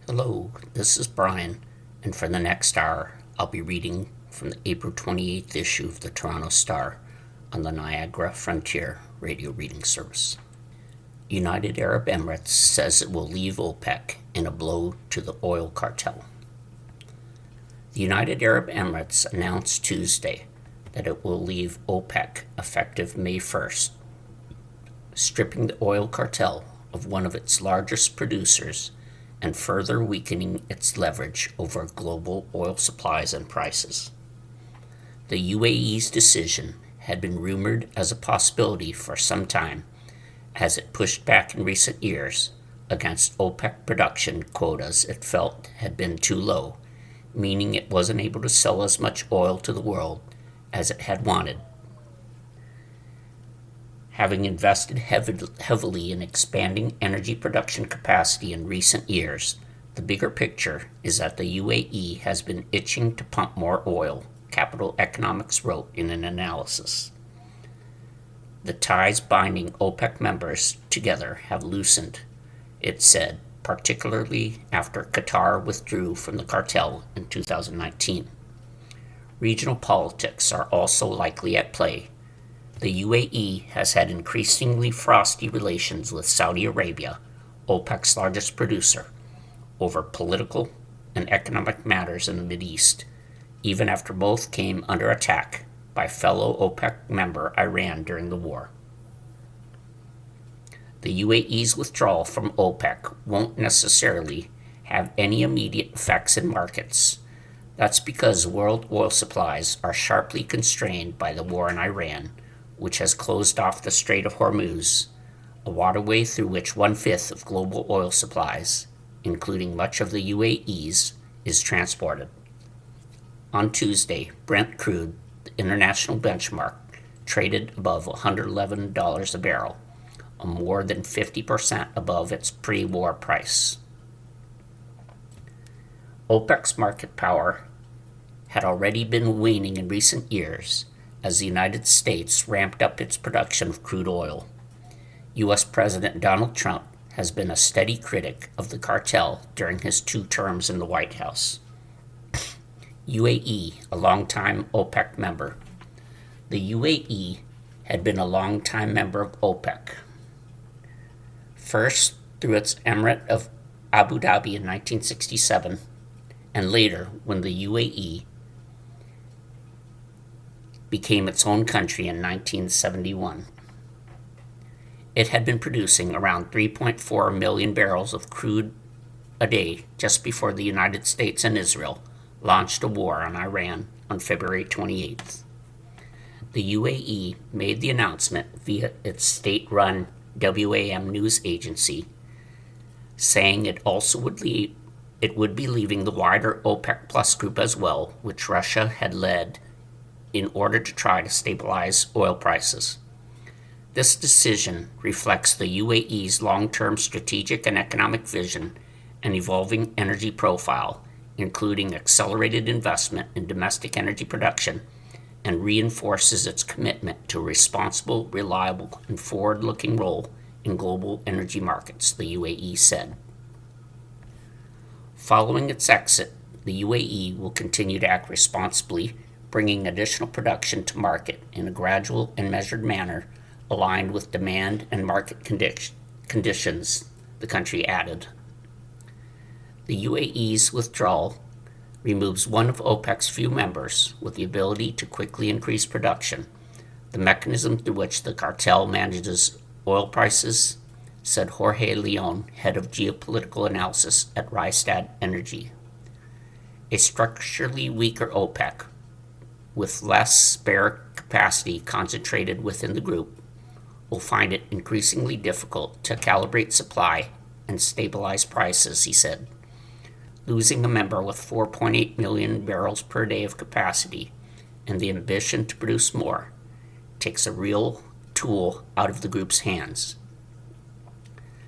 Hello, this is Brian, and for the next hour, I'll be reading from the April 28th issue of the Toronto Star on the Niagara Frontier Radio Reading Service. United Arab Emirates says it will leave OPEC in a blow to the oil cartel. The United Arab Emirates announced Tuesday that it will leave OPEC effective May 1st, stripping the oil cartel of one of its largest producers and further weakening its leverage over global oil supplies and prices. The UAE's decision had been rumored as a possibility for some time, as it pushed back in recent years against OPEC production quotas it felt had been too low, meaning it wasn't able to sell as much oil to the world as it had wanted. Having invested heavily in expanding energy production capacity in recent years, the bigger picture is that the UAE has been itching to pump more oil, Capital Economics wrote in an analysis. The ties binding OPEC members together have loosened, it said, particularly after Qatar withdrew from the cartel in 2019. Regional politics are also likely at play. The UAE has had increasingly frosty relations with Saudi Arabia, OPEC's largest producer, over political and economic matters in the Mideast, even after both came under attack by fellow OPEC member Iran during the war. The UAE's withdrawal from OPEC won't necessarily have any immediate effects in markets. That's because world oil supplies are sharply constrained by the war in Iran, which has closed off the Strait of Hormuz, a waterway through which 1/5 of global oil supplies, including much of the UAE's, is transported. On Tuesday, Brent crude, the international benchmark, traded above $111 a barrel, more than 50% above its pre-war price. OPEC's market power had already been waning in recent years as the United States ramped up its production of crude oil. U.S. President Donald Trump has been a steady critic of the cartel during his 2 terms in the White House. UAE, a longtime OPEC member. The UAE had been a longtime member of OPEC. First through its Emirate of Abu Dhabi in 1967, and later when the UAE became its own country in 1971. It had been producing around 3.4 million barrels of crude a day just before the United States and Israel launched a war on Iran on February 28th. The UAE made the announcement via its state-run WAM news agency, saying it would be leaving the wider OPEC Plus group as well, which Russia had led in order to try to stabilize oil prices. This decision reflects the UAE's long-term strategic and economic vision and evolving energy profile, including accelerated investment in domestic energy production, and reinforces its commitment to a responsible, reliable, and forward-looking role in global energy markets, the UAE said. Following its exit, the UAE will continue to act responsibly, bringing additional production to market in a gradual and measured manner aligned with demand and market conditions, the country added. The UAE's withdrawal removes one of OPEC's few members with the ability to quickly increase production, the mechanism through which the cartel manages oil prices, said Jorge Leon, head of geopolitical analysis at Rystad Energy. A structurally weaker OPEC, with less spare capacity concentrated within the group, will find it increasingly difficult to calibrate supply and stabilize prices, he said. Losing a member with 4.8 million barrels per day of capacity and the ambition to produce more takes a real tool out of the group's hands.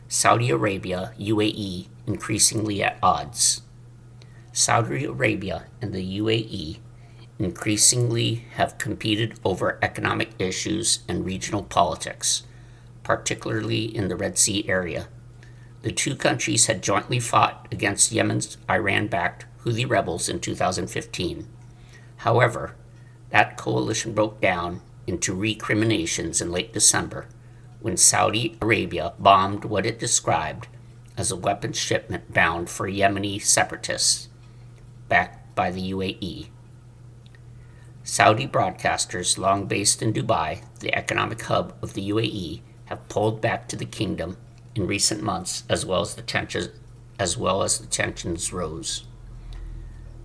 Saudi Arabia, UAE, increasingly at odds. Saudi Arabia and the UAE increasingly have competed over economic issues and regional politics, particularly in the Red Sea area. The two countries had jointly fought against Yemen's Iran-backed Houthi rebels in 2015. However, that coalition broke down into recriminations in late December when Saudi Arabia bombed what it described as a weapons shipment bound for Yemeni separatists, backed by the UAE. Saudi broadcasters, long based in Dubai, the economic hub of the UAE, have pulled back to the kingdom in recent months as well as the tensions rose.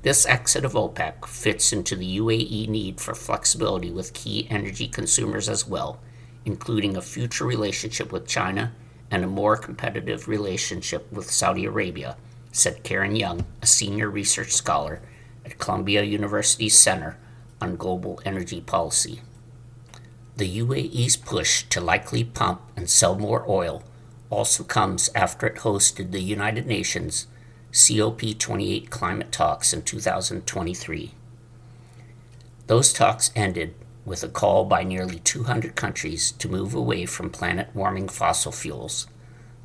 This exit of OPEC fits into the UAE need for flexibility with key energy consumers as well, including a future relationship with China and a more competitive relationship with Saudi Arabia, said Karen Young, a senior research scholar at Columbia University's Center on Global Energy Policy. The UAE's push to likely pump and sell more oil also comes after it hosted the United Nations COP28 climate talks in 2023. Those talks ended with a call by nearly 200 countries to move away from planet-warming fossil fuels,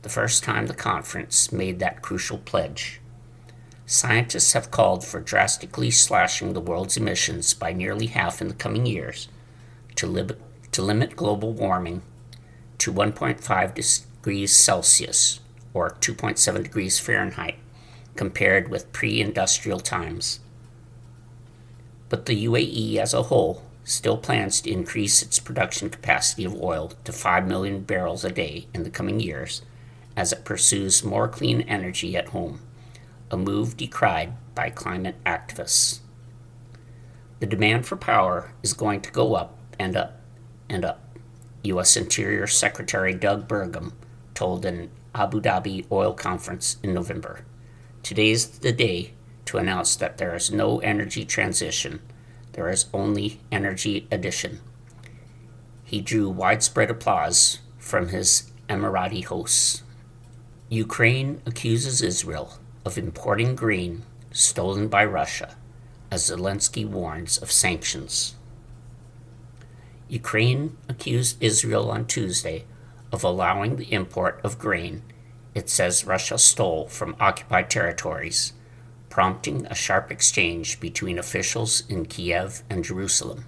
the first time the conference made that crucial pledge. Scientists have called for drastically slashing the world's emissions by nearly half in the coming years to limit global warming to 1.5 degrees Celsius, or 2.7 degrees Fahrenheit, compared with pre-industrial times. But the UAE as a whole still plans to increase its production capacity of oil to 5 million barrels a day in the coming years as it pursues more clean energy at home, a move decried by climate activists. The demand for power is going to go up and up and up, U.S. Interior Secretary Doug Burgum told an Abu Dhabi oil conference in November. Today's the day to announce that there is no energy transition, there is only energy addition. He drew widespread applause from his Emirati hosts. Ukraine accuses Israel of importing grain stolen by Russia, as Zelensky warns of sanctions. Ukraine accused Israel on Tuesday of allowing the import of grain it says Russia stole from occupied territories, prompting a sharp exchange between officials in Kiev and Jerusalem.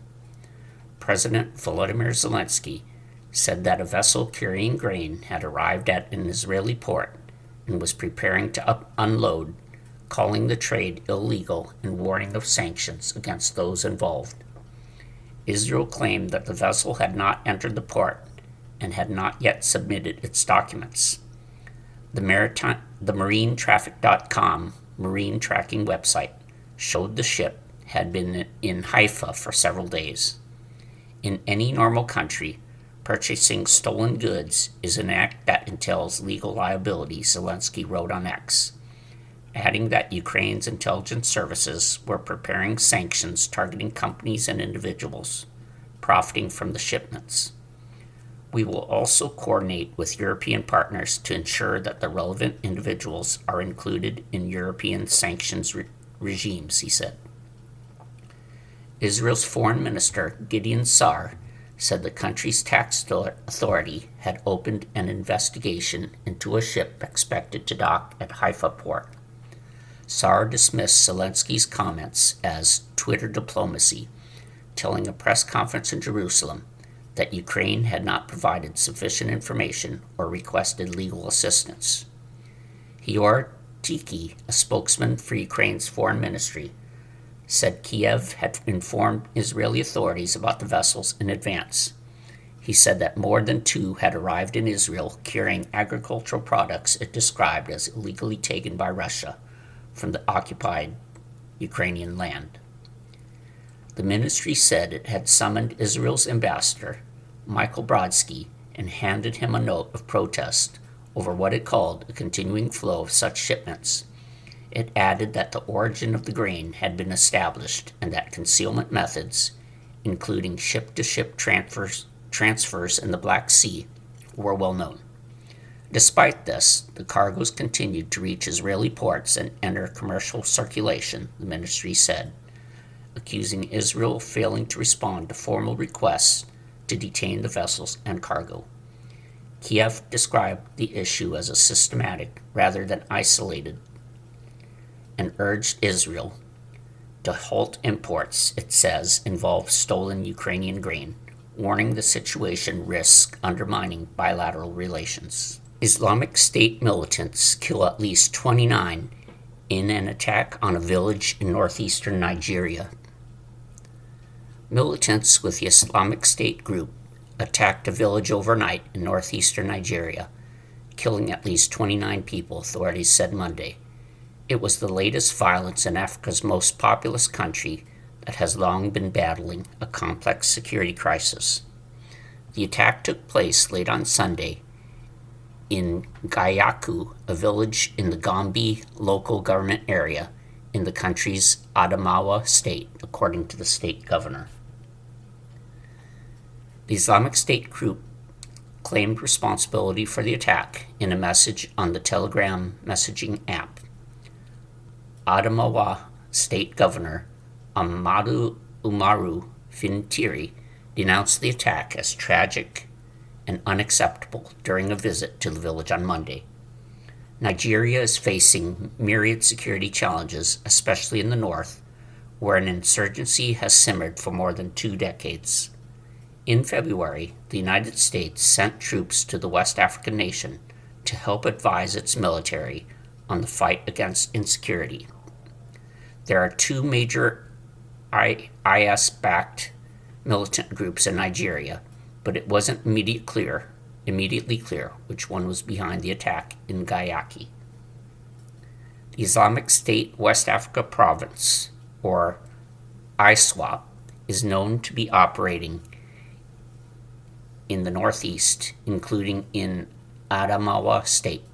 President Volodymyr Zelensky said that a vessel carrying grain had arrived at an Israeli port and was preparing to unload, calling the trade illegal and warning of sanctions against those involved. Israel claimed that the vessel had not entered the port and had not yet submitted its documents. The MarineTraffic.com marine tracking website showed the ship had been in Haifa for several days. In any normal country, purchasing stolen goods is an act that entails legal liability, Zelensky wrote on X, adding that Ukraine's intelligence services were preparing sanctions targeting companies and individuals profiting from the shipments. We will also coordinate with European partners to ensure that the relevant individuals are included in European sanctions regimes, he said. Israel's Foreign Minister Gideon Sa'ar said the country's tax authority had opened an investigation into a ship expected to dock at Haifa port. Sa'ar dismissed Zelensky's comments as Twitter diplomacy, telling a press conference in Jerusalem that Ukraine had not provided sufficient information or requested legal assistance. Hior Tiki, a spokesman for Ukraine's foreign ministry, said Kiev had informed Israeli authorities about the vessels in advance. He said that more than 2 had arrived in Israel carrying agricultural products it described as illegally taken by Russia from the occupied Ukrainian land. The ministry said it had summoned Israel's ambassador, Michael Brodsky, and handed him a note of protest over what it called a continuing flow of such shipments. It added that the origin of the grain had been established and that concealment methods, including ship-to-ship transfers in the Black Sea, were well known. Despite this, the cargoes continued to reach Israeli ports and enter commercial circulation, the ministry said, accusing Israel of failing to respond to formal requests to detain the vessels and cargo. Kiev described the issue as a systematic rather than isolated and urged Israel to halt imports it says involve stolen Ukrainian grain, warning the situation risks undermining bilateral relations. Islamic State militants kill at least 29 in an attack on a village in northeastern Nigeria. Militants with the Islamic State group attacked a village overnight in northeastern Nigeria, killing at least 29 people, authorities said Monday. It was the latest violence in Africa's most populous country that has long been battling a complex security crisis. The attack took place late on Sunday in Gayaku, a village in the Gombe local government area in the country's Adamawa state, according to the state governor. The Islamic State group claimed responsibility for the attack in a message on the Telegram messaging app. Adamawa State Governor Ahmadu Umaru Fintiri denounced the attack as tragic and unacceptable during a visit to the village on Monday. Nigeria is facing myriad security challenges, especially in the north, where an insurgency has simmered for more than 2 decades. In February, the United States sent troops to the West African nation to help advise its military on the fight against insecurity. There are 2 major IS-backed militant groups in Nigeria, but it wasn't immediately clear which one was behind the attack in Gayaki. The Islamic State West Africa Province, or ISWAP, is known to be operating in the northeast, including in Adamawa State,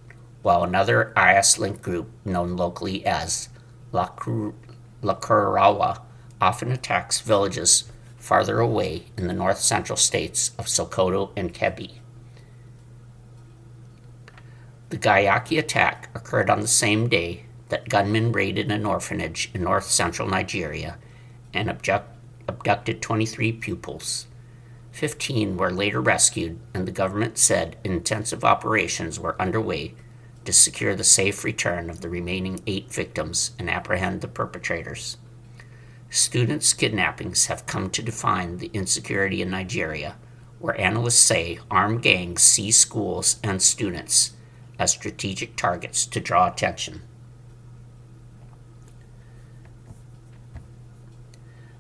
while another IS-linked group known locally as Lakurawa often attacks villages farther away in the north-central states of Sokoto and Kebbi. The Gayaki attack occurred on the same day that gunmen raided an orphanage in north-central Nigeria and abducted 23 pupils. 15 were later rescued, and the government said intensive operations were underway to secure the safe return of the remaining 8 victims and apprehend the perpetrators. Students' kidnappings have come to define the insecurity in Nigeria, where analysts say armed gangs see schools and students as strategic targets to draw attention.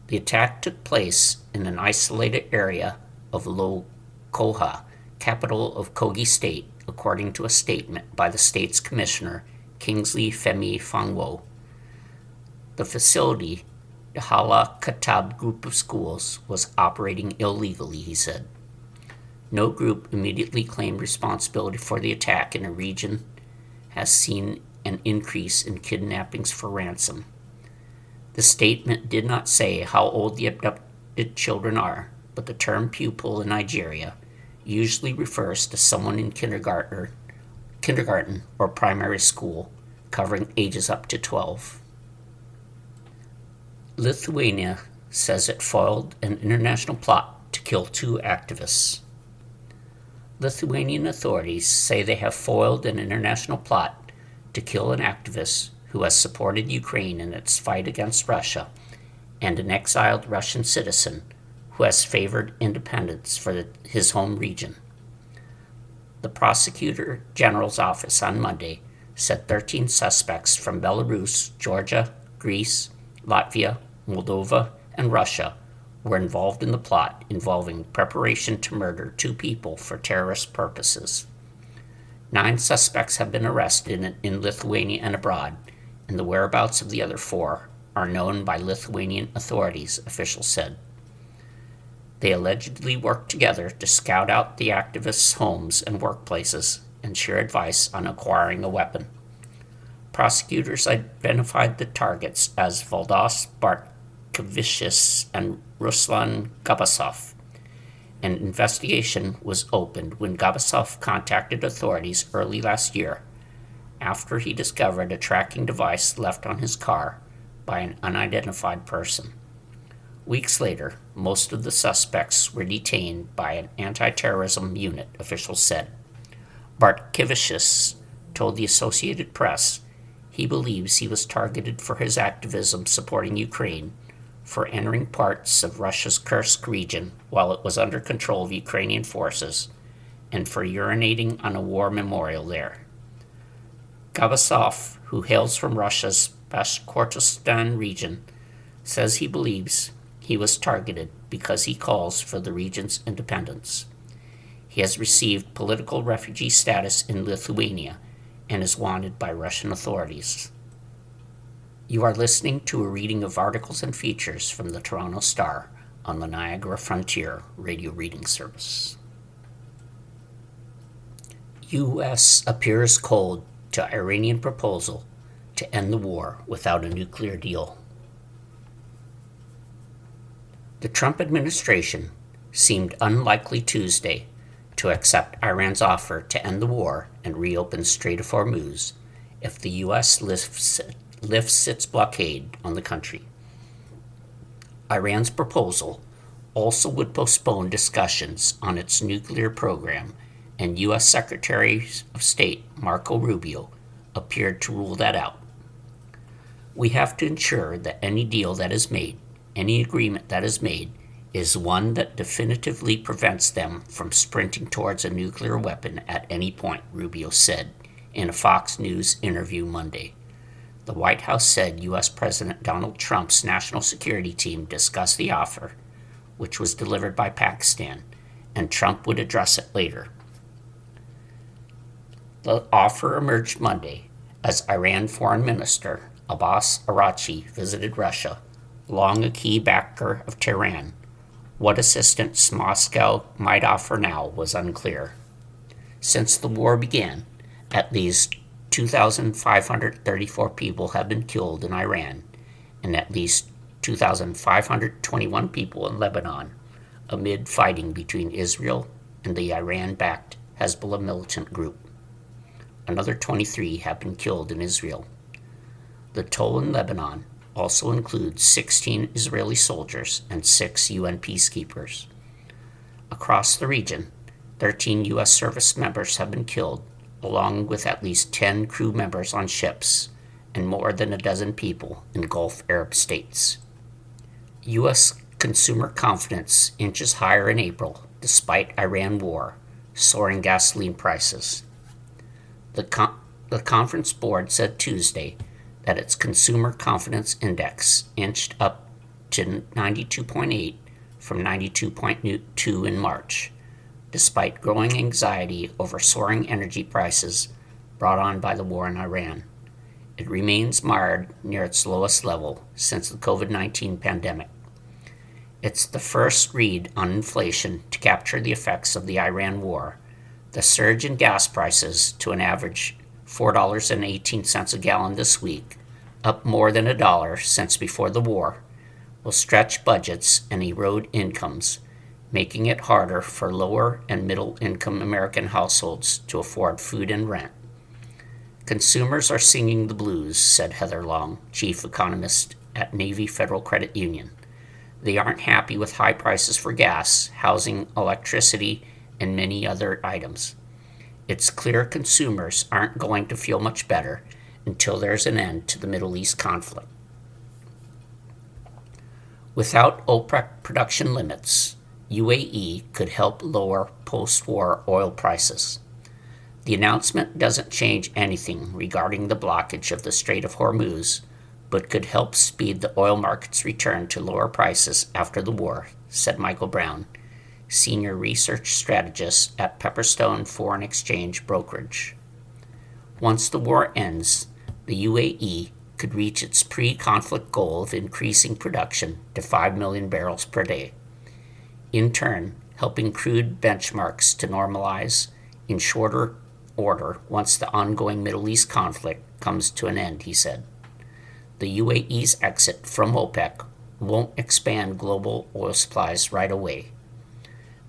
The attack took place in an isolated area of Lokoja, capital of Kogi State, according to a statement by the state's commissioner, Kingsley Femi Fangwo. The facility, the Hala Katab group of schools, was operating illegally, he said. No group immediately claimed responsibility for the attack in a region has seen an increase in kidnappings for ransom. The statement did not say how old the abducted children are, but the term pupil in Nigeria usually refers to someone in kindergarten or primary school, covering ages up to 12. Lithuania says it foiled an international plot to kill 2 activists. Lithuanian authorities say they have foiled an international plot to kill an activist who has supported Ukraine in its fight against Russia, and an exiled Russian citizen who has favored independence for his home region. The Prosecutor General's office on Monday said 13 suspects from Belarus, Georgia, Greece, Latvia, Moldova, and Russia were involved in the plot involving preparation to murder 2 people for terrorist purposes. 9 suspects have been arrested in Lithuania and abroad, and the whereabouts of the other 4 are known by Lithuanian authorities, officials said. They allegedly worked together to scout out the activists' homes and workplaces and share advice on acquiring a weapon. Prosecutors identified the targets as Valdas Bartkevicius and Ruslan Gabasov. An investigation was opened when Gabasov contacted authorities early last year after he discovered a tracking device left on his car by an unidentified person. Weeks later, most of the suspects were detained by an anti-terrorism unit, officials said. Bartkevicius told the Associated Press he believes he was targeted for his activism supporting Ukraine, for entering parts of Russia's Kursk region while it was under control of Ukrainian forces, and for urinating on a war memorial there. Gabasov, who hails from Russia's Bashkortostan region, says he believes he was targeted because he calls for the region's independence. He has received political refugee status in Lithuania and is wanted by Russian authorities. You are listening to a reading of articles and features from the Toronto Star on the Niagara Frontier radio reading service. U.S. appears cold to Iranian proposal to end the war without a nuclear deal. The Trump administration seemed unlikely Tuesday to accept Iran's offer to end the war and reopen Strait of Hormuz if the U.S. lifts its blockade on the country. Iran's proposal also would postpone discussions on its nuclear program, and U.S. Secretary of State Marco Rubio appeared to rule that out. We have to ensure that any deal that is made, any agreement that is made, is one that definitively prevents them from sprinting towards a nuclear weapon at any point, Rubio said in a Fox News interview Monday. The White House said U.S. President Donald Trump's national security team discussed the offer, which was delivered by Pakistan, and Trump would address it later. The offer emerged Monday as Iran Foreign Minister Abbas Araghchi visited Russia, long a key backer of Tehran. What assistance Moscow might offer now was unclear. Since the war began, at least 2,534 people have been killed in Iran and at least 2,521 people in Lebanon, amid fighting between Israel and the Iran-backed Hezbollah militant group. Another 23 have been killed in Israel. The toll in Lebanon also includes 16 Israeli soldiers and 6 UN peacekeepers. Across the region, 13 U.S. service members have been killed, along with at least 10 crew members on ships and more than a dozen people in Gulf Arab states. U.S. consumer confidence inches higher in April despite Iran war, soaring gasoline prices. The conference board said Tuesday that its consumer confidence index inched up to 92.8 from 92.2 in March, despite growing anxiety over soaring energy prices brought on by the war in Iran. It remains mired near its lowest level since the COVID-19 pandemic. It's the first read on inflation to capture the effects of the Iran war. The surge in gas prices to an average $4.18 a gallon this week, up more than $1 since before the war, will stretch budgets and erode incomes, making it harder for lower and middle-income American households to afford food and rent. Consumers are singing the blues, said Heather Long, chief economist at Navy Federal Credit Union. They aren't happy with high prices for gas, housing, electricity, and many other items. It's clear consumers aren't going to feel much better until there's an end to the Middle East conflict. Without OPEC production limits, UAE could help lower post-war oil prices. The announcement doesn't change anything regarding the blockage of the Strait of Hormuz, but could help speed the oil market's return to lower prices after the war, said Michael Brown, senior research strategist at Pepperstone Foreign Exchange Brokerage. Once the war ends, the UAE could reach its pre-conflict goal of increasing production to 5 million barrels per day, in turn helping crude benchmarks to normalize in shorter order once the ongoing Middle East conflict comes to an end, he said. The UAE's exit from OPEC won't expand global oil supplies right away.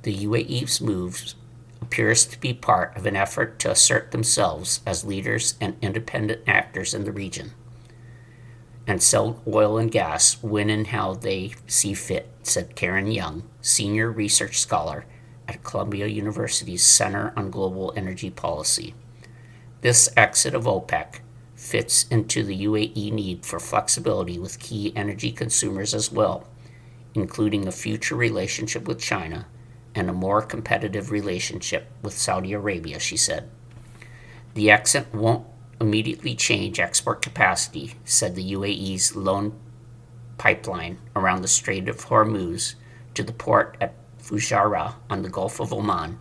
The UAE's move appears to be part of an effort to assert themselves as leaders and independent actors in the region and sell oil and gas when and how they see fit, said Karen Young, senior research scholar at Columbia University's Center on Global Energy Policy. This exit of OPEC fits into the UAE need for flexibility with key energy consumers as well, including a future relationship with China and a more competitive relationship with Saudi Arabia, she said. The exit won't immediately change export capacity, said the UAE's lone pipeline around the Strait of Hormuz to the port at Fujairah on the Gulf of Oman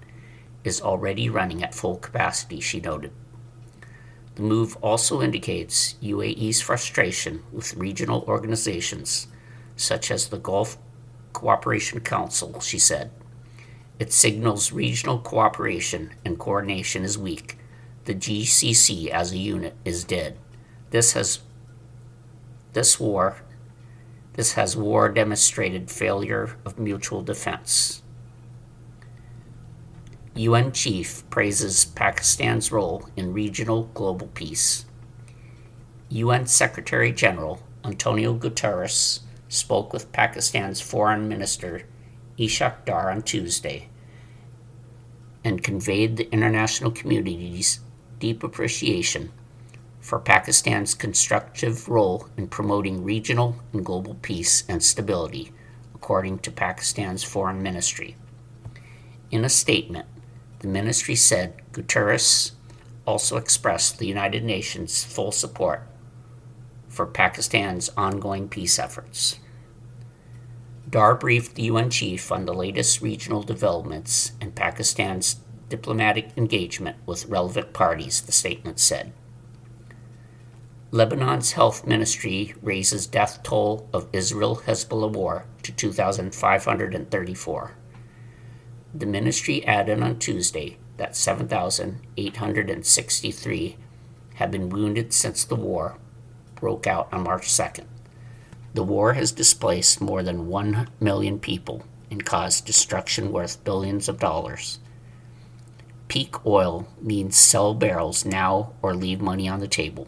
is already running at full capacity, she noted. The move also indicates UAE's frustration with regional organizations such as the Gulf Cooperation Council, she said. It signals regional cooperation and coordination is weak. The GCC as a unit is dead. This has war demonstrated failure of mutual defense. UN chief praises Pakistan's role in regional global peace. UN Secretary General Antonio Guterres spoke with Pakistan's Foreign Minister Ishaq Dar on Tuesday and conveyed the international community's deep appreciation for Pakistan's constructive role in promoting regional and global peace and stability, according to Pakistan's Foreign Ministry. In a statement, the ministry said Guterres also expressed the United Nations' full support for Pakistan's ongoing peace efforts. Dar briefed the UN chief on the latest regional developments and Pakistan's diplomatic engagement with relevant parties, the statement said. Lebanon's health ministry raises death toll of Israel-Hezbollah war to 2,534. The ministry added on Tuesday that 7,863 have been wounded since the war broke out on March 2nd. The war has displaced more than 1 million people and caused destruction worth billions of dollars. Peak oil means sell barrels now or leave money on the table.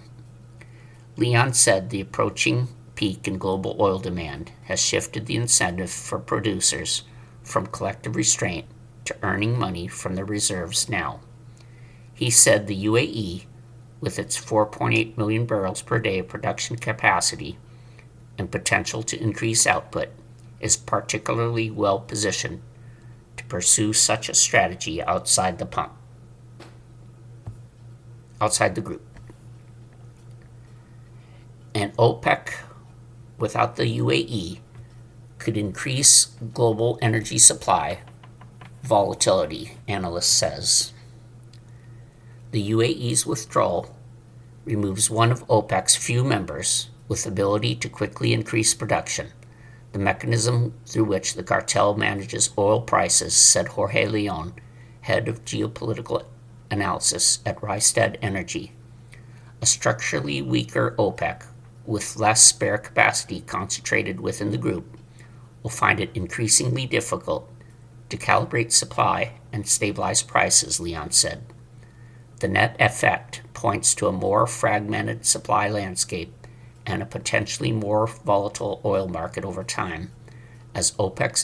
Leon said the approaching peak in global oil demand has shifted the incentive for producers from collective restraint to earning money from the reserves now. He said the UAE, with its 4.8 million barrels per day of production capacity and potential to increase output, is particularly well positioned to pursue such a strategy outside the group. And OPEC without the UAE could increase global energy supply volatility, analyst says. The UAE's withdrawal removes one of OPEC's few members with ability to quickly increase production, the mechanism through which the cartel manages oil prices, said Jorge Leon, head of geopolitical analysis at Rystad Energy. A structurally weaker OPEC, with less spare capacity concentrated within the group, will find it increasingly difficult to calibrate supply and stabilize prices, Leon said. The net effect points to a more fragmented supply landscape and a potentially more volatile oil market over time, as OPEC's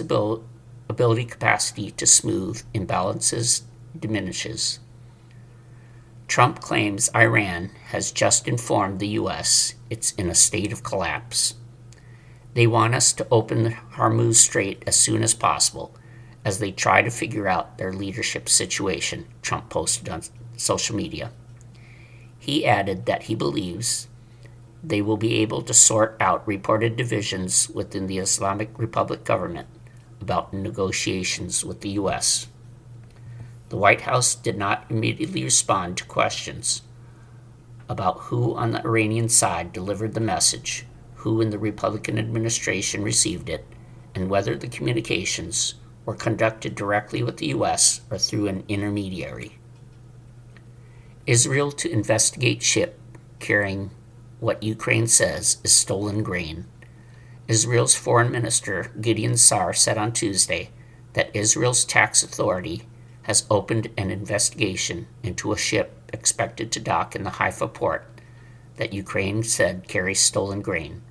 ability capacity to smooth imbalances diminishes. Trump claims Iran has just informed the U.S. it's in a state of collapse. They want us to open the Hormuz Strait as soon as possible as they try to figure out their leadership situation, Trump posted on social media. He added that he believes they will be able to sort out reported divisions within the Islamic Republic government about negotiations with the U.S. The White House did not immediately respond to questions about who on the Iranian side delivered the message, who in the Republican administration received it, and whether the communications were conducted directly with the U.S. or through an intermediary. Israel to investigate ship carrying what Ukraine says is stolen grain. Israel's Foreign Minister Gideon Sa'ar said on Tuesday that Israel's tax authority has opened an investigation into a ship expected to dock in the Haifa port that Ukraine said carries stolen grain.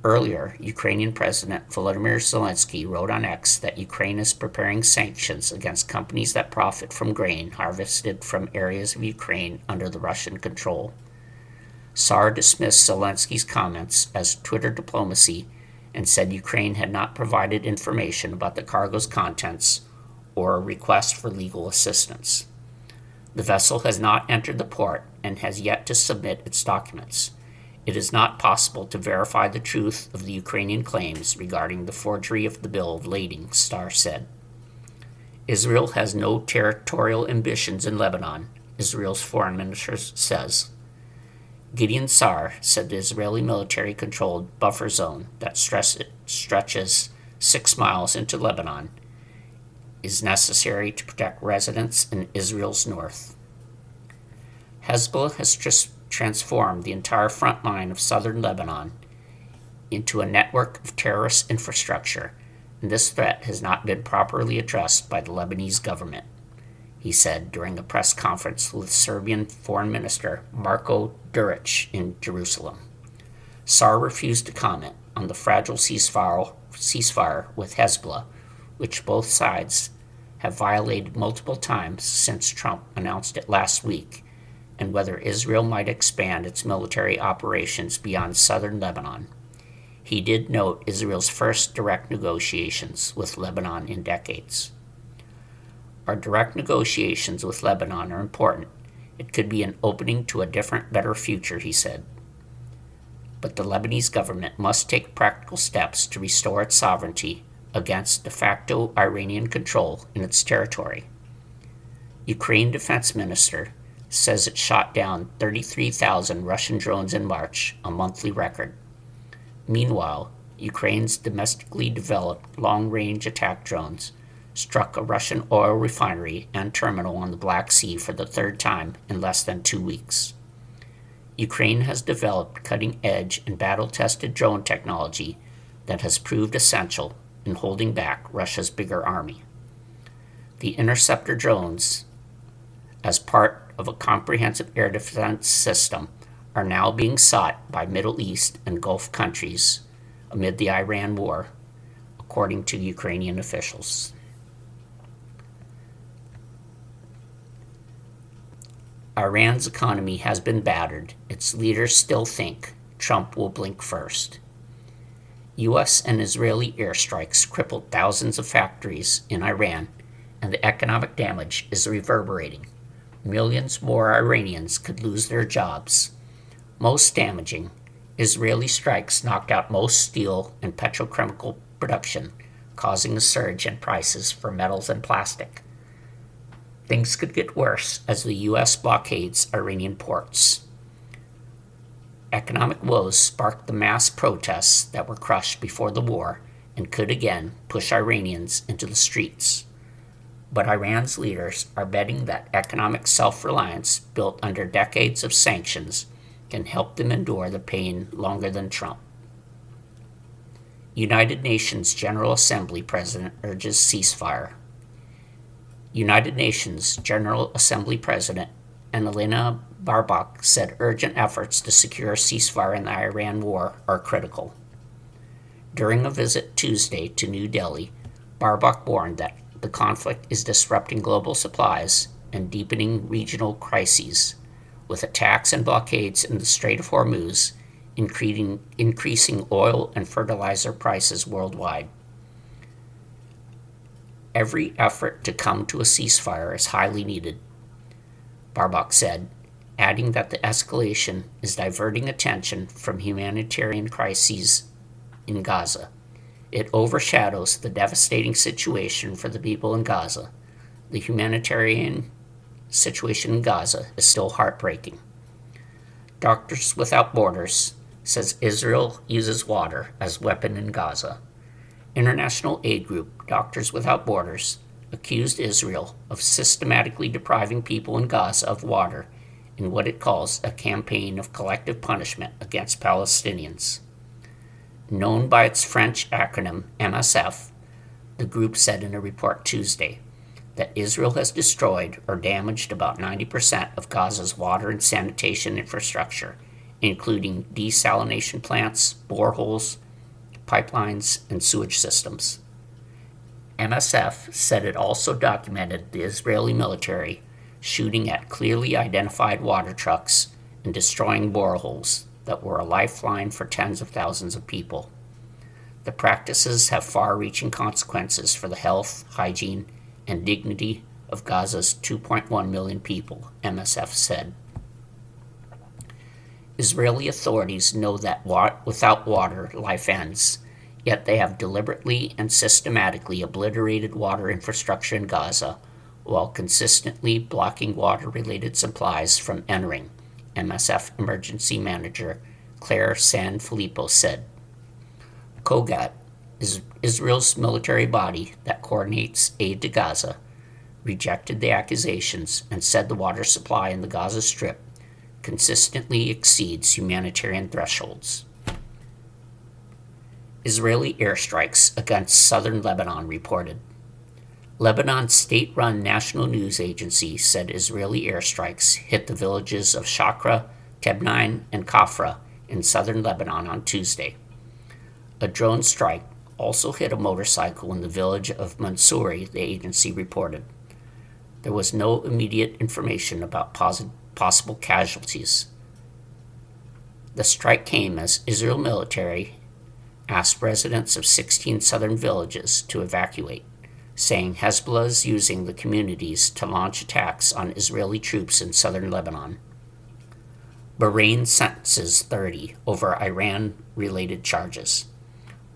Earlier, Ukrainian President Volodymyr Zelensky wrote on X that Ukraine is preparing sanctions against companies that profit from grain harvested from areas of Ukraine under the Russian control. Saar dismissed Zelensky's comments as Twitter diplomacy and said Ukraine had not provided information about the cargo's contents or a request for legal assistance. The vessel has not entered the port and has yet to submit its documents. It is not possible to verify the truth of the Ukrainian claims regarding the forgery of the bill of lading, Saar said. Israel has no territorial ambitions in Lebanon, Israel's foreign minister says. Gideon Saar said the Israeli military-controlled buffer zone that stretches 6 miles into Lebanon is necessary to protect residents in Israel's north. Hezbollah has transformed the entire front line of southern Lebanon into a network of terrorist infrastructure, and this threat has not been properly addressed by the Lebanese government, he said during a press conference with Serbian Foreign Minister Marko Duric in Jerusalem. Saar refused to comment on the fragile ceasefire with Hezbollah, which both sides have violated multiple times since Trump announced it last week, and whether Israel might expand its military operations beyond southern Lebanon. He did note Israel's first direct negotiations with Lebanon in decades. Our direct negotiations with Lebanon are important. It could be an opening to a different, better future, he said. But the Lebanese government must take practical steps to restore its sovereignty against de facto Iranian control in its territory. Ukraine Defense Minister says it shot down 33,000 Russian drones in March, a monthly record. Meanwhile, Ukraine's domestically developed long-range attack drones struck a Russian oil refinery and terminal on the Black Sea for the third time in less than 2 weeks. Ukraine has developed cutting-edge and battle-tested drone technology that has proved essential in holding back Russia's bigger army. The interceptor drones, as part of a comprehensive air defense system, are now being sought by Middle East and Gulf countries amid the Iran war, according to Ukrainian officials. Iran's economy has been battered. Its leaders still think Trump will blink first. U.S. and Israeli airstrikes crippled thousands of factories in Iran, and the economic damage is reverberating. Millions more Iranians could lose their jobs. Most damaging, Israeli strikes knocked out most steel and petrochemical production, causing a surge in prices for metals and plastic. Things could get worse as the U.S. blockades Iranian ports. Economic woes sparked the mass protests that were crushed before the war and could again push Iranians into the streets. But Iran's leaders are betting that economic self-reliance built under decades of sanctions can help them endure the pain longer than Trump. United Nations General Assembly President urges ceasefire. United Nations General Assembly President Annalena Baerbock said urgent efforts to secure a ceasefire in the Iran war are critical. During a visit Tuesday to New Delhi, Baerbock warned that the conflict is disrupting global supplies and deepening regional crises, with attacks and blockades in the Strait of Hormuz increasing oil and fertilizer prices worldwide. Every effort to come to a ceasefire is highly needed, Baerbock said, adding that the escalation is diverting attention from humanitarian crises in Gaza. It overshadows the devastating situation for the people in Gaza. The humanitarian situation in Gaza is still heartbreaking. Doctors Without Borders says Israel uses water as weapon in Gaza. International aid group Doctors Without Borders accused Israel of systematically depriving people in Gaza of water in what it calls a campaign of collective punishment against Palestinians. Known by its French acronym MSF, the group said in a report Tuesday that Israel has destroyed or damaged about 90% of Gaza's water and sanitation infrastructure, including desalination plants, boreholes, pipelines, and sewage systems. MSF said it also documented the Israeli military shooting at clearly identified water trucks and destroying boreholes that were a lifeline for tens of thousands of people. The practices have far-reaching consequences for the health, hygiene, and dignity of Gaza's 2.1 million people, MSF said. Israeli authorities know that without water, life ends, yet they have deliberately and systematically obliterated water infrastructure in Gaza while consistently blocking water-related supplies from entering, MSF Emergency Manager Claire Sanfilippo said. COGAT is Israel's military body that coordinates aid to Gaza, rejected the accusations and said the water supply in the Gaza Strip consistently exceeds humanitarian thresholds. Israeli airstrikes against southern Lebanon reported. Lebanon's state-run national news agency said Israeli airstrikes hit the villages of Shakra, Tebnine, and Kafra in southern Lebanon on Tuesday. A drone strike also hit a motorcycle in the village of Mansouri, the agency reported. There was no immediate information about possible casualties. The strike came as Israel military asked residents of 16 southern villages to evacuate, saying Hezbollah is using the communities to launch attacks on Israeli troops in southern Lebanon. Bahrain sentences 30 over Iran-related charges.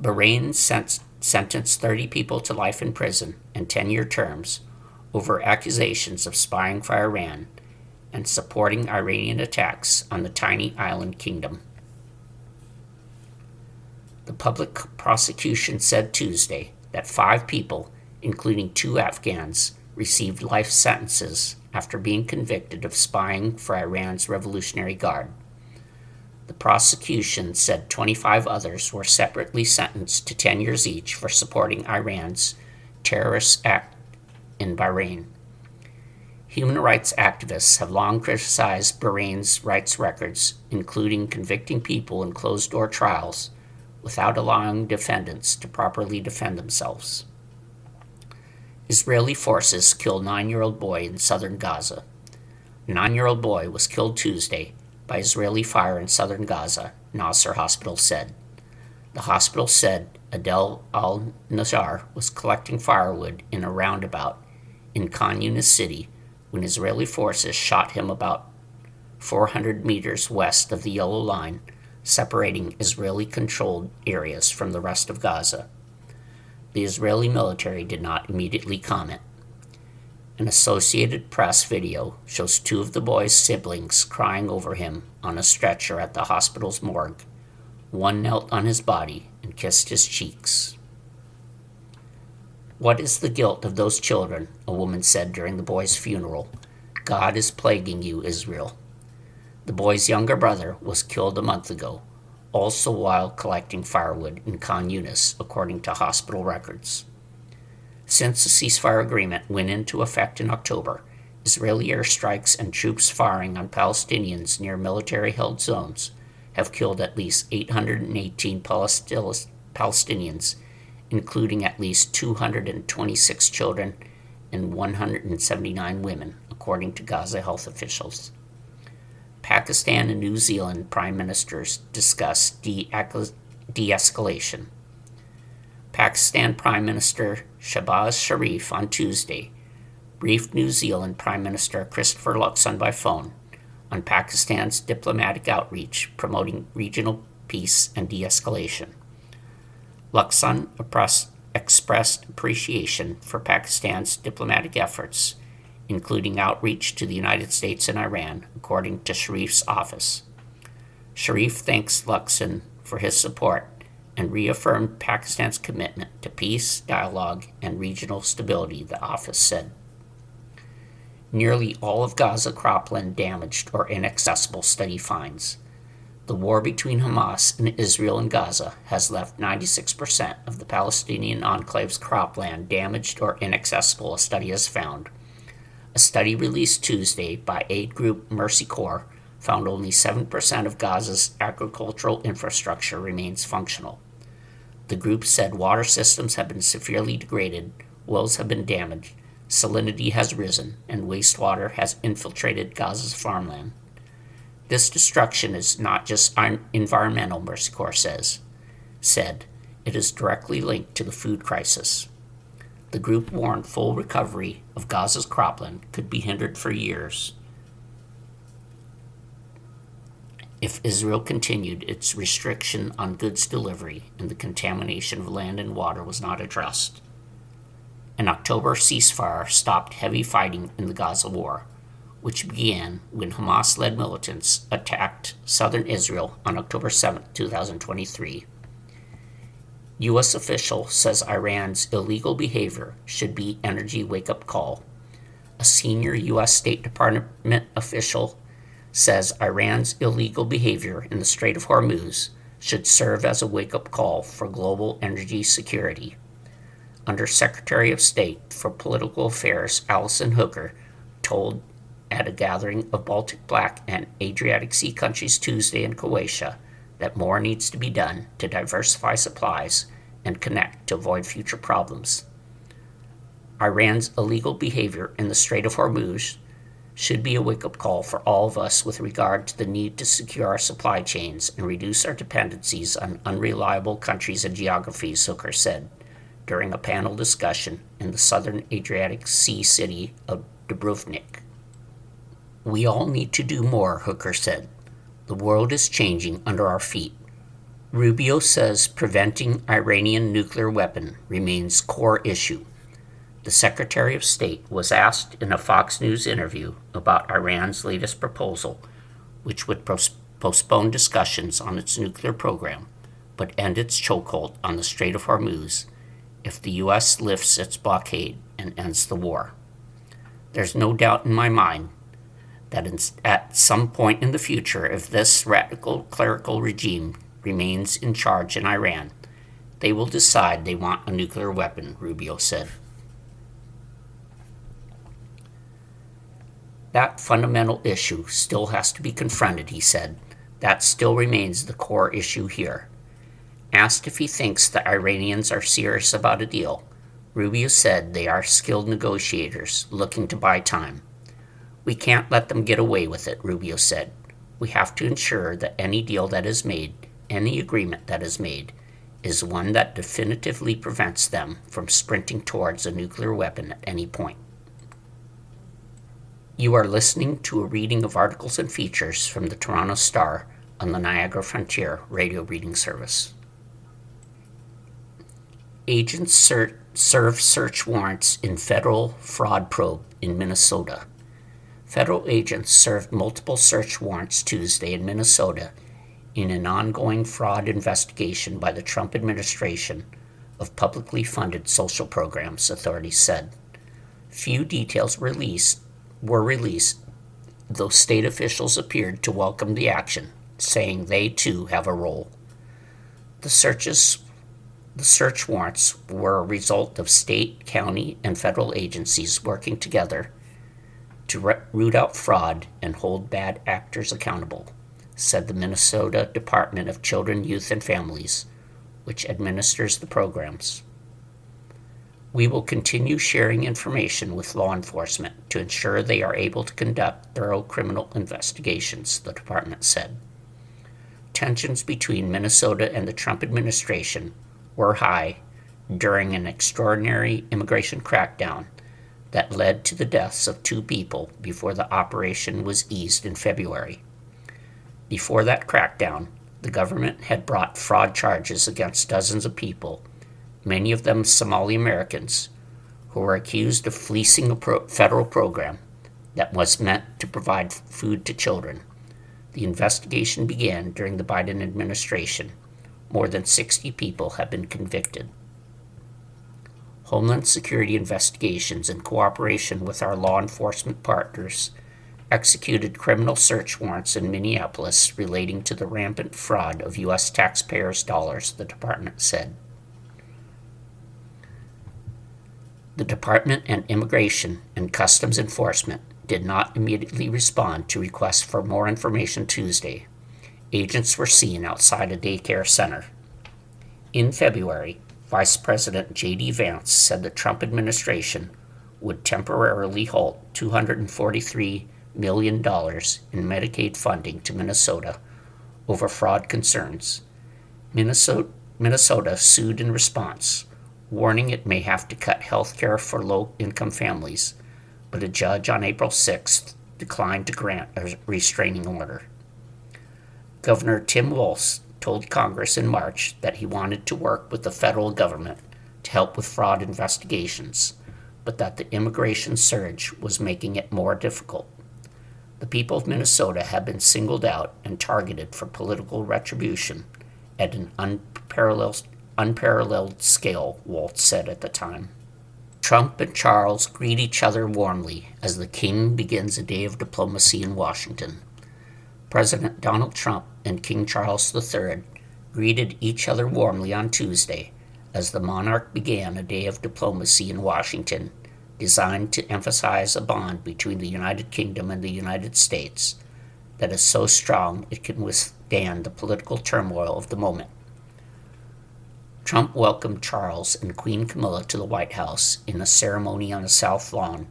Bahrain sentenced 30 people to life in prison and 10-year terms over accusations of spying for Iran and supporting Iranian attacks on the tiny island kingdom. The public prosecution said Tuesday that 5 people, including 2 Afghans, received life sentences after being convicted of spying for Iran's Revolutionary Guard. The prosecution said 25 others were separately sentenced to 10 years each for supporting Iran's terrorist act in Bahrain. Human rights activists have long criticized Bahrain's rights records, including convicting people in closed-door trials without allowing defendants to properly defend themselves. Israeli forces killed 9-year-old boy in southern Gaza. A 9-year-old boy was killed Tuesday by Israeli fire in southern Gaza, Nasser Hospital said. The hospital said Adel al-Najjar was collecting firewood in a roundabout in Khan Yunis city when Israeli forces shot him about 400 meters west of the Yellow Line, separating Israeli-controlled areas from the rest of Gaza. The Israeli military did not immediately comment. An Associated Press video shows 2 of the boy's siblings crying over him on a stretcher at the hospital's morgue. One knelt on his body and kissed his cheeks. "What is the guilt of those children?" a woman said during the boy's funeral. "God is plaguing you, Israel." The boy's younger brother was killed a month ago, also while collecting firewood in Khan Yunis, according to hospital records. Since the ceasefire agreement went into effect in October, Israeli airstrikes and troops firing on Palestinians near military-held zones have killed at least 818 Palestinians, including at least 226 children and 179 women, according to Gaza health officials. Pakistan and New Zealand prime ministers discussed de-escalation. Pakistan Prime Minister Shehbaz Sharif on Tuesday briefed New Zealand Prime Minister Christopher Luxon by phone on Pakistan's diplomatic outreach promoting regional peace and de-escalation. Luxon expressed appreciation for Pakistan's diplomatic efforts, including outreach to the United States and Iran, according to Sharif's office. Sharif thanks Luxon for his support and reaffirmed Pakistan's commitment to peace, dialogue, and regional stability, the office said. Nearly all of Gaza cropland damaged or inaccessible, study finds. The war between Hamas and Israel in Gaza has left 96% of the Palestinian enclave's cropland damaged or inaccessible, a study has found. A study released Tuesday by aid group Mercy Corps found only 7% of Gaza's agricultural infrastructure remains functional. The group said water systems have been severely degraded, wells have been damaged, salinity has risen, and wastewater has infiltrated Gaza's farmland. This destruction is not just environmental, Mercy Corps said. It is directly linked to the food crisis. The group warned full recovery of Gaza's cropland could be hindered for years if Israel continued its restriction on goods delivery and the contamination of land and water was not addressed. An October ceasefire stopped heavy fighting in the Gaza war, which began when Hamas-led militants attacked southern Israel on October 7, 2023. U.S. official says Iran's illegal behavior should be energy wake-up call. A senior U.S. State Department official says Iran's illegal behavior in the Strait of Hormuz should serve as a wake-up call for global energy security. Under Secretary of State for Political Affairs Allison Hooker told at a gathering of Baltic Black and Adriatic Sea countries Tuesday in Croatia that more needs to be done to diversify supplies and connect to avoid future problems. Iran's illegal behavior in the Strait of Hormuz should be a wake-up call for all of us with regard to the need to secure our supply chains and reduce our dependencies on unreliable countries and geographies, Hooker said during a panel discussion in the southern Adriatic Sea city of Dubrovnik. We all need to do more, Hooker said. The world is changing under our feet. Rubio says preventing Iranian nuclear weapon remains core issue. The Secretary of State was asked in a Fox News interview about Iran's latest proposal, which would postpone discussions on its nuclear program, but end its chokehold on the Strait of Hormuz if the U.S. lifts its blockade and ends the war. There's no doubt in my mind that at some point in the future, if this radical clerical regime remains in charge in Iran, they will decide they want a nuclear weapon, Rubio said. That fundamental issue still has to be confronted, he said. That still remains the core issue here. Asked if he thinks the Iranians are serious about a deal, Rubio said they are skilled negotiators looking to buy time. We can't let them get away with it, Rubio said. We have to ensure that any deal that is made, any agreement that is made, is one that definitively prevents them from sprinting towards a nuclear weapon at any point. You are listening to a reading of articles and features from the Toronto Star on the Niagara Frontier radio reading service. Agents serve search warrants in federal fraud probe in Minnesota. Federal agents served multiple search warrants Tuesday in Minnesota in an ongoing fraud investigation by the Trump administration of publicly funded social programs, authorities said. Few details were released, though state officials appeared to welcome the action, saying they too have a role. The search warrants were a result of state, county, and federal agencies working together to root out fraud and hold bad actors accountable, said the Minnesota Department of Children, Youth, and Families, which administers the programs. We will continue sharing information with law enforcement to ensure they are able to conduct thorough criminal investigations, the department said. Tensions between Minnesota and the Trump administration were high during an extraordinary immigration crackdown that led to the deaths of 2 people before the operation was eased in February. Before that crackdown, the government had brought fraud charges against dozens of people, many of them Somali Americans, who were accused of fleecing a federal program that was meant to provide food to children. The investigation began during the Biden administration. More than 60 people have been convicted. Homeland Security investigations, in cooperation with our law enforcement partners, executed criminal search warrants in Minneapolis relating to the rampant fraud of U.S. taxpayers' dollars, the department said. The Department and Immigration and Customs Enforcement did not immediately respond to requests for more information Tuesday. Agents were seen outside a daycare center. In February, Vice President J.D. Vance said the Trump administration would temporarily halt $243 million in Medicaid funding to Minnesota over fraud concerns. Minnesota sued in response, warning it may have to cut health care for low-income families, but a judge on April 6th declined to grant a restraining order. Governor Tim Walz told Congress in March that he wanted to work with the federal government to help with fraud investigations, but that the immigration surge was making it more difficult. The people of Minnesota have been singled out and targeted for political retribution at an unparalleled scale, Walz said at the time. Trump and Charles greet each other warmly as the king begins a day of diplomacy in Washington. President Donald Trump and King Charles III greeted each other warmly on Tuesday as the monarch began a day of diplomacy in Washington designed to emphasize a bond between the United Kingdom and the United States that is so strong it can withstand the political turmoil of the moment. Trump welcomed Charles and Queen Camilla to the White House in a ceremony on the South Lawn.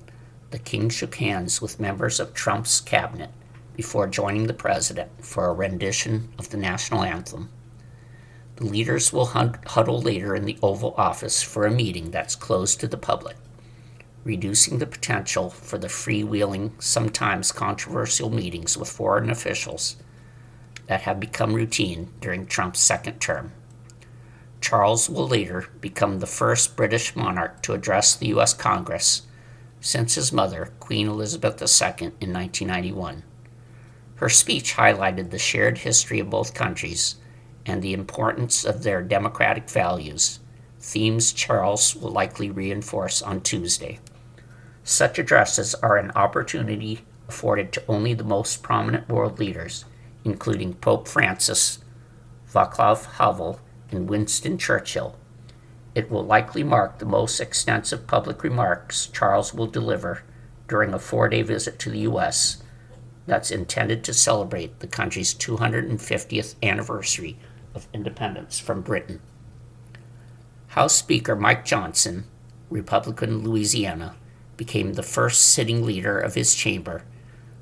The king shook hands with members of Trump's cabinet before joining the president for a rendition of the national anthem. The leaders will huddle later in the Oval Office for a meeting that's closed to the public, reducing the potential for the freewheeling, sometimes controversial meetings with foreign officials that have become routine during Trump's second term. Charles will later become the first British monarch to address the U.S. Congress since his mother, Queen Elizabeth II, in 1991. Her speech highlighted the shared history of both countries and the importance of their democratic values, themes Charles will likely reinforce on Tuesday. Such addresses are an opportunity afforded to only the most prominent world leaders, including Pope Francis, Václav Havel, and Winston Churchill. It will likely mark the most extensive public remarks Charles will deliver during a 4-day visit to the U.S. that's intended to celebrate the country's 250th anniversary of independence from Britain. House Speaker Mike Johnson, Republican Louisiana, became the first sitting leader of his chamber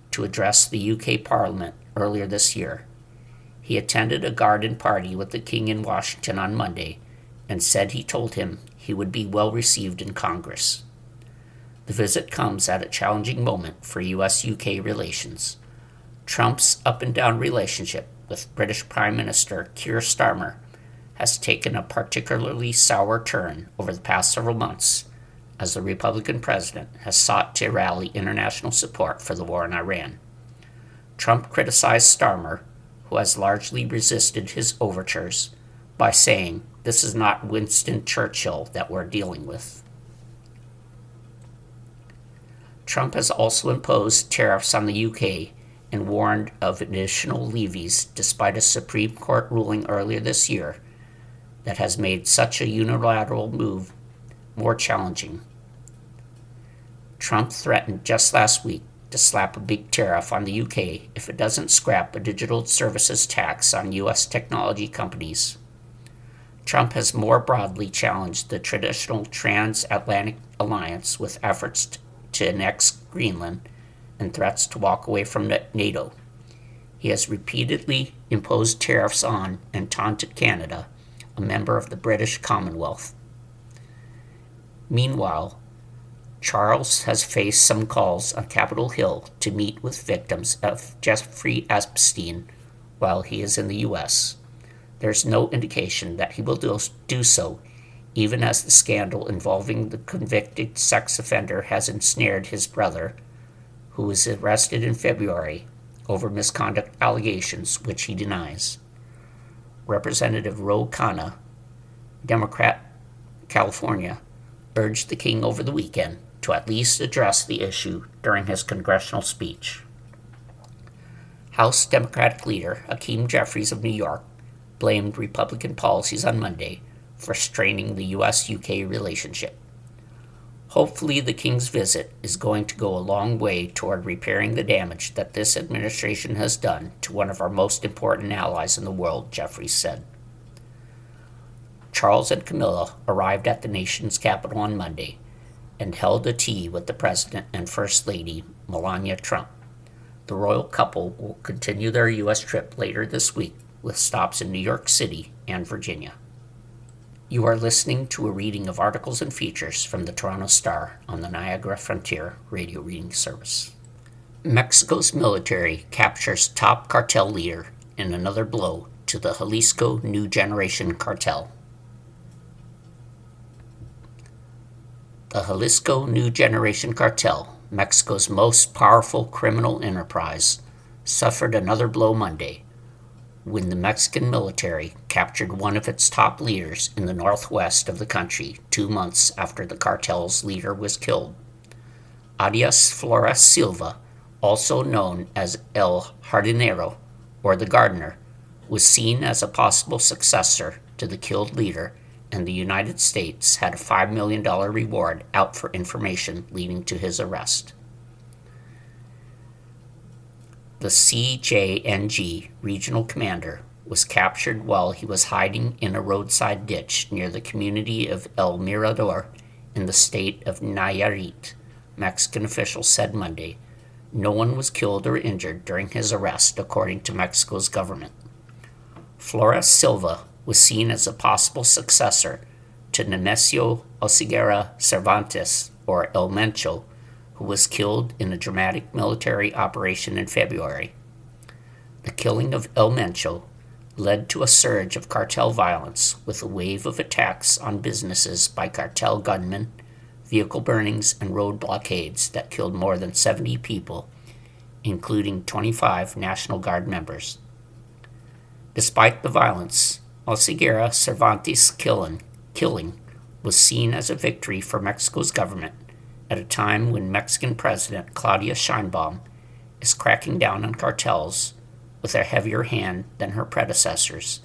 to address the UK Parliament earlier this year. He attended a garden party with the king in Washington on Monday and said he told him he would be well received in Congress. The visit comes at a challenging moment for U.S.-UK relations. Trump's up-and-down relationship with British Prime Minister Keir Starmer has taken a particularly sour turn over the past several months as the Republican president has sought to rally international support for the war in Iran. Trump criticized Starmer, who has largely resisted his overtures, by saying, "This is not Winston Churchill that we're dealing with." Trump has also imposed tariffs on the UK and warned of additional levies despite a Supreme Court ruling earlier this year that has made such a unilateral move more challenging. Trump threatened just last week to slap a big tariff on the UK if it doesn't scrap a digital services tax on U.S. technology companies. Trump has more broadly challenged the traditional transatlantic alliance with efforts to annex Greenland and threats to walk away from NATO. He has repeatedly imposed tariffs on and taunted Canada, a member of the British Commonwealth. Meanwhile, Charles has faced some calls on Capitol Hill to meet with victims of Jeffrey Epstein while he is in the U.S. There's no indication that he will do so, even as the scandal involving the convicted sex offender has ensnared his brother, who was arrested in February over misconduct allegations which he denies. Representative Ro Khanna, Democrat, California, urged the king over the weekend to at least address the issue during his congressional speech. House Democratic leader Hakeem Jeffries of New York blamed Republican policies on Monday for straining the U.S.-UK relationship. Hopefully, the king's visit is going to go a long way toward repairing the damage that this administration has done to one of our most important allies in the world, Jeffries said. Charles and Camilla arrived at the nation's capital on Monday and held a tea with the President and First Lady, Melania Trump. The royal couple will continue their U.S. trip later this week with stops in New York City and Virginia. You are listening to a reading of articles and features from the Toronto Star on the Niagara Frontier radio reading service. Mexico's military captures top cartel leader in another blow to the Jalisco New Generation Cartel. The Jalisco New Generation Cartel, Mexico's most powerful criminal enterprise, suffered another blow Monday when the Mexican military captured one of its top leaders in the northwest of the country 2 months after the cartel's leader was killed. Arias Flores Silva, also known as El Jardinero, or the Gardener, was seen as a possible successor to the killed leader, and the United States had a $5 million reward out for information leading to his arrest. The CJNG regional commander was captured while he was hiding in a roadside ditch near the community of El Mirador in the state of Nayarit, Mexican officials said Monday. No one was killed or injured during his arrest, according to Mexico's government. Flores Silva was seen as a possible successor to Nemesio Oseguera Cervantes, or El Mencho, who was killed in a dramatic military operation in February. The killing of El Mencho led to a surge of cartel violence, with a wave of attacks on businesses by cartel gunmen, vehicle burnings, and road blockades that killed more than 70 people, including 25 National Guard members. Despite the violence, Oseguera Cervantes' killing was seen as a victory for Mexico's government at a time when Mexican President Claudia Sheinbaum is cracking down on cartels with a heavier hand than her predecessors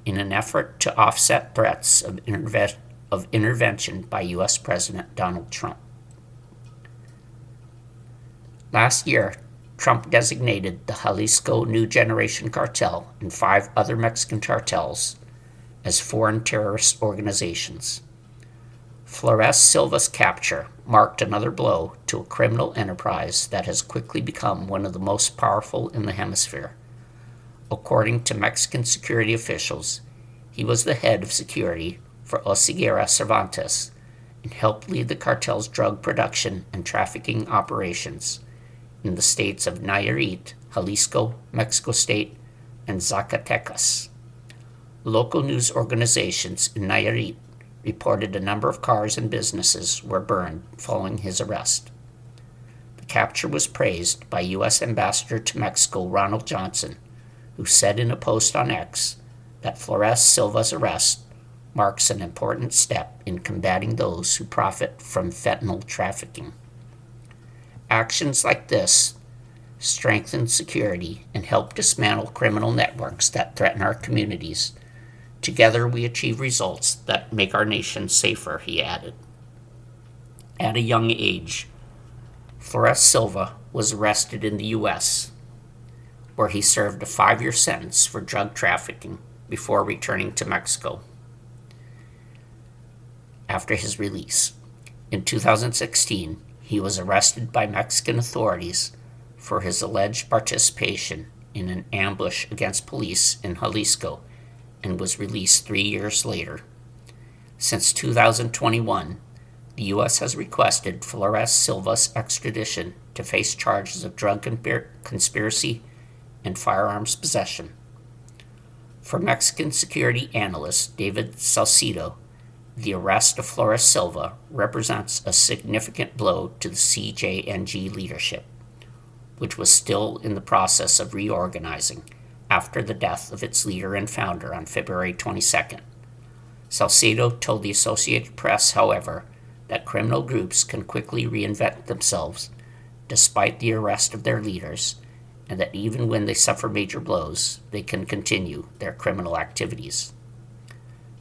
in an effort to offset threats of intervention by U.S. President Donald Trump. Last year, Trump designated the Jalisco New Generation Cartel and 5 other Mexican cartels as foreign terrorist organizations. Flores Silva's capture marked another blow to a criminal enterprise that has quickly become one of the most powerful in the hemisphere. According to Mexican security officials, he was the head of security for Oseguera Cervantes and helped lead the cartel's drug production and trafficking operations in the states of Nayarit, Jalisco, Mexico State, and Zacatecas. Local news organizations in Nayarit reported a number of cars and businesses were burned following his arrest. The capture was praised by U.S. Ambassador to Mexico Ronald Johnson, who said in a post on X that Flores Silva's arrest marks an important step in combating those who profit from fentanyl trafficking. Actions like this strengthen security and help dismantle criminal networks that threaten our communities. Together we achieve results that make our nation safer, he added. At a young age, Flores Silva was arrested in the U.S., where he served a 5-year sentence for drug trafficking before returning to Mexico after his release. In 2016, he was arrested by Mexican authorities for his alleged participation in an ambush against police in Jalisco and was released 3 years later. Since 2021, the U.S. has requested Flores Silva's extradition to face charges of drug conspiracy and firearms possession. For Mexican security analyst David Salcido, the arrest of Flores Silva represents a significant blow to the CJNG leadership, which was still in the process of reorganizing after the death of its leader and founder on February 22nd. Salcido told the Associated Press, however, that criminal groups can quickly reinvent themselves despite the arrest of their leaders, and that even when they suffer major blows, they can continue their criminal activities.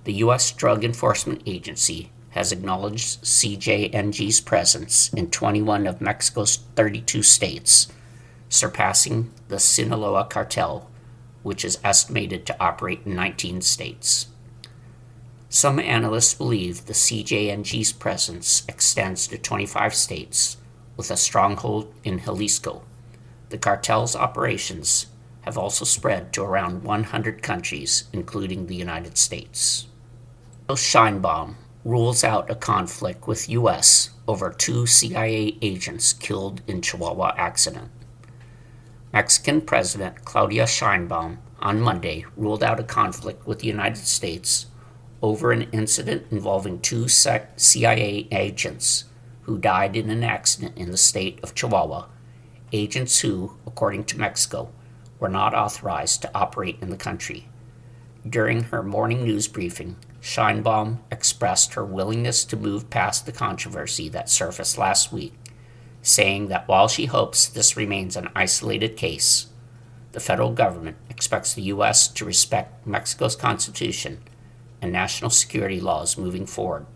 The U.S. Drug Enforcement Agency has acknowledged CJNG's presence in 21 of Mexico's 32 states, surpassing the Sinaloa cartel, which is estimated to operate in 19 states. Some analysts believe the CJNG's presence extends to 25 states, with a stronghold in Jalisco. The cartel's operations have also spread to around 100 countries, including the United States. Sheinbaum rules out a conflict with U.S. over 2 CIA agents killed in Chihuahua accident. Mexican President Claudia Sheinbaum on Monday ruled out a conflict with the United States over an incident involving 2 CIA agents who died in an accident in the state of Chihuahua, agents who, according to Mexico, were not authorized to operate in the country. During her morning news briefing, Sheinbaum expressed her willingness to move past the controversy that surfaced last week, saying that while she hopes this remains an isolated case, the federal government expects the U.S. to respect Mexico's constitution and national security laws moving forward.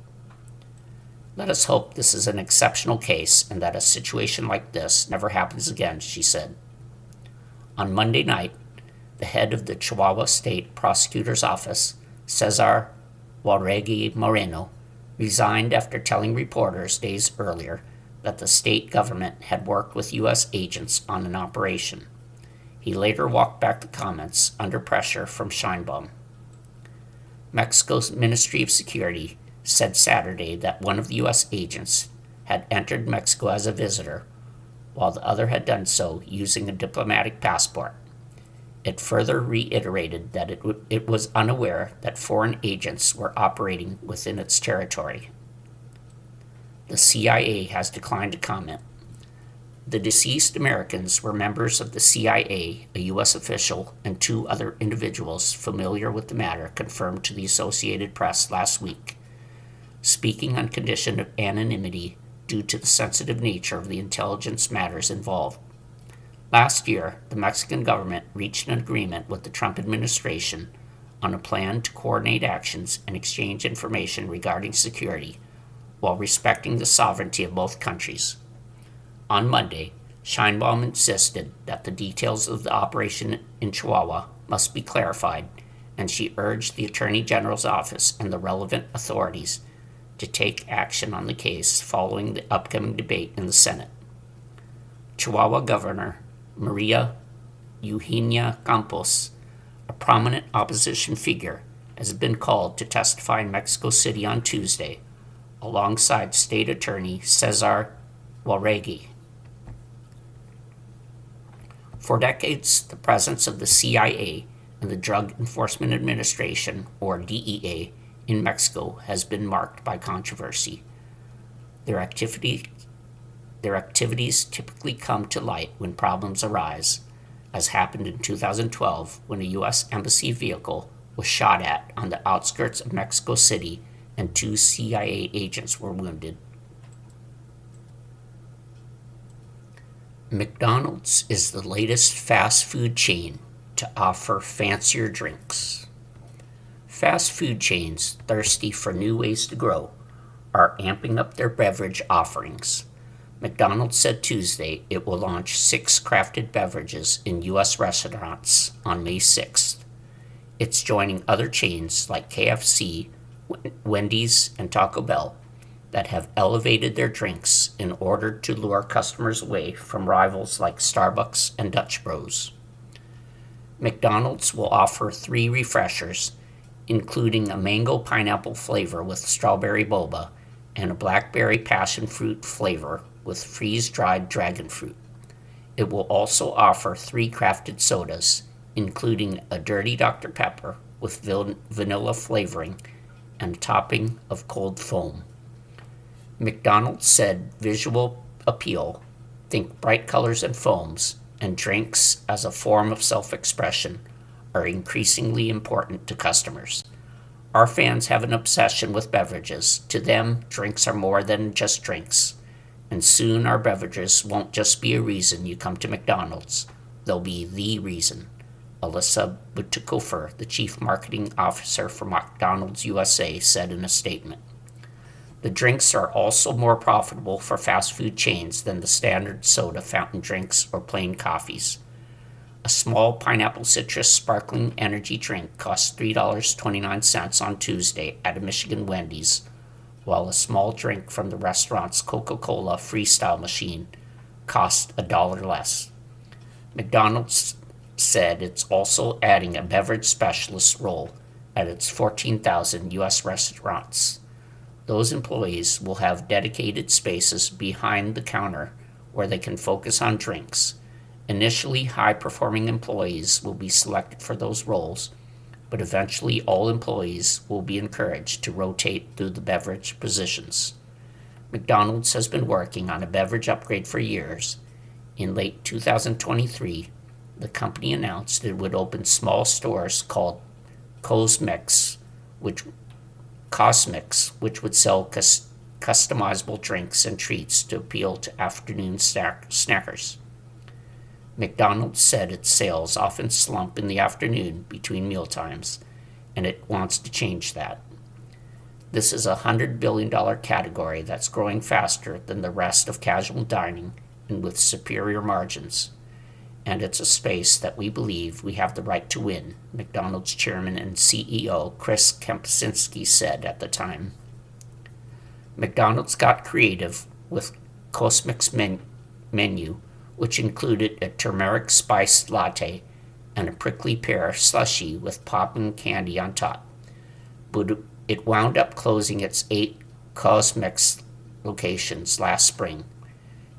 Let us hope this is an exceptional case and that a situation like this never happens again, she said. On Monday night, the head of the Chihuahua State Prosecutor's Office, Cesar Jauregui Moreno, resigned after telling reporters days earlier that the state government had worked with U.S. agents on an operation. He later walked back the comments under pressure from Sheinbaum. Mexico's Ministry of Security said Saturday that one of the U.S. agents had entered Mexico as a visitor, while the other had done so using a diplomatic passport. It further reiterated that it was unaware that foreign agents were operating within its territory. The CIA has declined to comment. The deceased Americans were members of the CIA, a U.S. official, and 2 other individuals familiar with the matter confirmed to the Associated Press last week, speaking on condition of anonymity due to the sensitive nature of the intelligence matters involved. Last year, the Mexican government reached an agreement with the Trump administration on a plan to coordinate actions and exchange information regarding security while respecting the sovereignty of both countries. On Monday, Sheinbaum insisted that the details of the operation in Chihuahua must be clarified, and she urged the Attorney General's office and the relevant authorities to take action on the case following the upcoming debate in the Senate. Chihuahua Governor Maria Eugenia Campos, a prominent opposition figure, has been called to testify in Mexico City on Tuesday, alongside State Attorney Cesar Jauregui. For decades, the presence of the CIA and the Drug Enforcement Administration, or DEA, in Mexico has been marked by controversy. Their activities typically come to light when problems arise, as happened in 2012 when a U.S. Embassy vehicle was shot at on the outskirts of Mexico City and 2 CIA agents were wounded. McDonald's is the latest fast food chain to offer fancier drinks. Fast food chains, thirsty for new ways to grow, are amping up their beverage offerings. McDonald's said Tuesday it will launch 6 crafted beverages in U.S. restaurants on May 6th. It's joining other chains like KFC, Wendy's, and Taco Bell that have elevated their drinks in order to lure customers away from rivals like Starbucks and Dutch Bros. McDonald's will offer 3 refreshers, including a mango pineapple flavor with strawberry boba and a blackberry passion fruit flavor with freeze-dried dragon fruit. It will also offer 3 crafted sodas, including a Dirty Dr. Pepper with vanilla flavoring and a topping of cold foam. McDonald's said visual appeal, think bright colors and foams, and drinks as a form of self-expression are increasingly important to customers. Our fans have an obsession with beverages. To them, drinks are more than just drinks. And soon our beverages won't just be a reason you come to McDonald's. They'll be the reason, Alyssa Butekofer, the chief marketing officer for McDonald's USA, said in a statement. The drinks are also more profitable for fast food chains than the standard soda, fountain drinks, or plain coffees. A small pineapple citrus sparkling energy drink cost $3.29 on Tuesday at a Michigan Wendy's, while a small drink from the restaurant's Coca-Cola Freestyle machine cost $1 less. McDonald's said it's also adding a beverage specialist role at its 14,000 U.S. restaurants. Those employees will have dedicated spaces behind the counter where they can focus on drinks. Initially, high-performing employees will be selected for those roles, but eventually all employees will be encouraged to rotate through the beverage positions. McDonald's has been working on a beverage upgrade for years. In late 2023, the company announced it would open small stores called Cosmix, which would sell customizable drinks and treats to appeal to afternoon snackers. McDonald's said its sales often slump in the afternoon between mealtimes, and it wants to change that. This is a $100 billion category that's growing faster than the rest of casual dining and with superior margins. And it's a space that we believe we have the right to win, McDonald's chairman and CEO Chris Kempczinski said at the time. McDonald's got creative with Cosmix menu, which included a turmeric spiced latte and a prickly pear slushie with popping candy on top. But it wound up closing its 8 Cosmix locations last spring.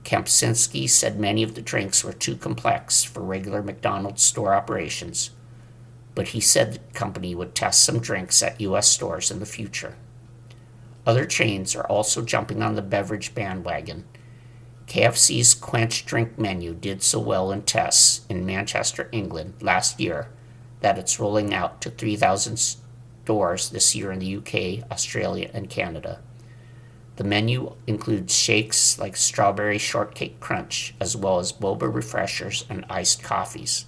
Kempczinski said many of the drinks were too complex for regular McDonald's store operations, but he said the company would test some drinks at U.S. stores in the future. Other chains are also jumping on the beverage bandwagon. KFC's Quench drink menu did so well in tests in Manchester, England last year that it's rolling out to 3,000 stores this year in the UK, Australia, and Canada. The menu includes shakes like Strawberry Shortcake Crunch, as well as boba refreshers and iced coffees.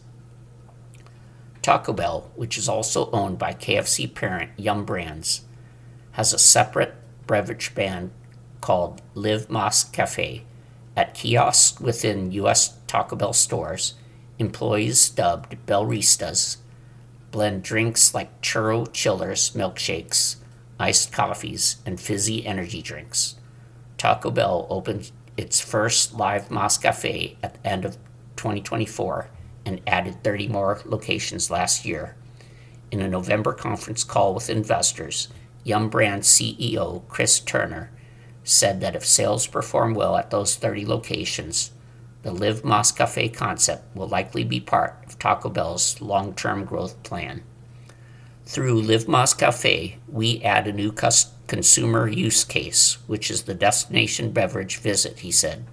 Taco Bell, which is also owned by KFC parent Yum Brands, has a separate beverage brand called Live Más Café. At kiosks within U.S. Taco Bell stores, employees dubbed Bellristas blend drinks like churro chillers, milkshakes, iced coffees, and fizzy energy drinks. Taco Bell opened its first Live Más Café at the end of 2024 and added 30 more locations last year. In a November conference call with investors, Yum Brands CEO Chris Turner said that if sales perform well at those 30 locations, the Live Más Café concept will likely be part of Taco Bell's long-term growth plan. Through Live Más Café, we add a new consumer use case, which is the destination beverage visit, he said.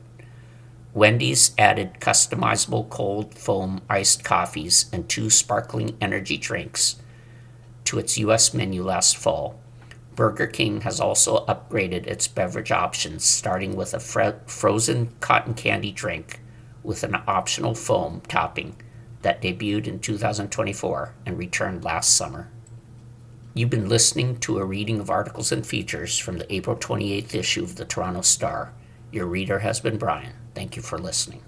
Wendy's added customizable cold foam iced coffees and 2 sparkling energy drinks to its U.S. menu last fall. Burger King has also upgraded its beverage options, starting with a frozen cotton candy drink with an optional foam topping that debuted in 2024 and returned last summer. You've been listening to a reading of articles and features from the April 28th issue of the Toronto Star. Your reader has been Brian. Thank you for listening.